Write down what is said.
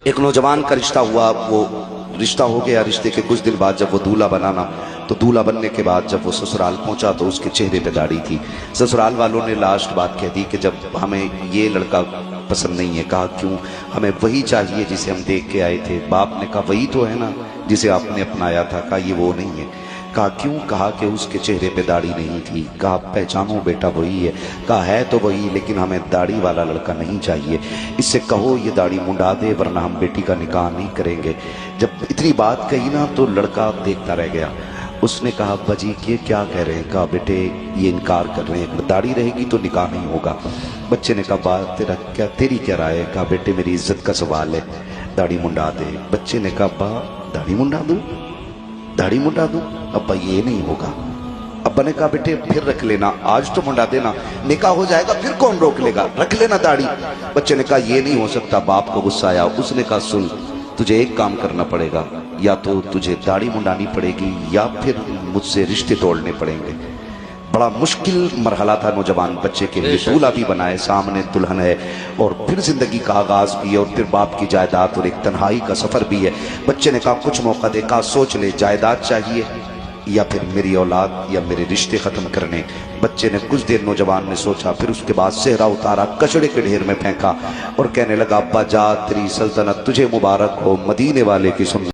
ایک نوجوان کا رشتہ ہوا، وہ رشتہ ہو گیا، رشتے کے کچھ دن بعد جب وہ دولہا بنانا تو دولہا بننے کے بعد جب وہ سسرال پہنچا تو اس کے چہرے پہ داڑھی تھی۔ سسرال والوں نے لاسٹ بات کہہ دی کہ جب ہمیں یہ لڑکا پسند نہیں ہے۔ کہا کیوں؟ ہمیں وہی چاہیے جسے ہم دیکھ کے آئے تھے۔ باپ نے کہا وہی تو ہے نا جسے آپ نے اپنایا تھا۔ کہا یہ وہ نہیں ہے۔ کہا کیوں؟ کہا کہ اس کے چہرے پہ داڑھی نہیں تھی۔ کہا پہچانو بیٹا وہی ہے۔ کہا ہے تو وہی، لیکن ہمیں داڑھی والا لڑکا نہیں چاہیے، اس سے کہو یہ داڑھی منڈا دے ورنہ ہم بیٹی کا نکاح نہیں کریں گے۔ جب اتنی بات کہی نا تو لڑکا دیکھتا رہ گیا۔ اس نے کہا ابا جی یہ کیا کہہ رہے ہیں؟ کہا بیٹے یہ انکار کر رہے ہیں، اگر داڑھی رہے گی تو نکاح نہیں ہوگا۔ بچے نے کہا بات تیری کیا رائے ہے؟ کہا بیٹے میری عزت کا سوال ہے، داڑھی منڈا دے۔ بچے نے کہا ابا داڑھی منڈا دوں؟ داڑھی منڈا دوں؟ ابا یہ نہیں ہوگا۔ ابا نے کہا بیٹے پھر رکھ لینا، آج تو منڈا دینا، نکاح ہو جائے گا پھر کون روک لے گا، رکھ لینا داڑھی۔ بچے نے کہا یہ نہیں ہو سکتا۔ باپ کو غصہ آیا، اس نے کہا سن تجھے ایک کام کرنا پڑے گا، یا تو تجھے داڑھی منڈانی پڑے گی یا پھر مجھ سے رشتے توڑنے پڑیں گے۔ بڑا مشکل مرحلہ تھا نوجوان بچے کے لیے۔ دولہا بھی بنائے، سامنے دلہن ہے، اور پھر زندگی کا آغاز بھی ہے، اور پھر باپ کی جائیداد اور ایک تنہائی کا سفر بھی ہے۔ بچے نے کہا کچھ موقع دے۔ کہا سوچ لے، جائیداد چاہیے یا پھر میری اولاد یا میرے رشتے ختم کرنے۔ بچے نے کچھ دیر نوجوان نے سوچا، پھر اس کے بعد صحرا اتارا، کچڑے کے ڈھیر میں پھینکا اور کہنے لگا ابا جا تیری سلطنت تجھے مبارک ہو، مدینے والے کی سنت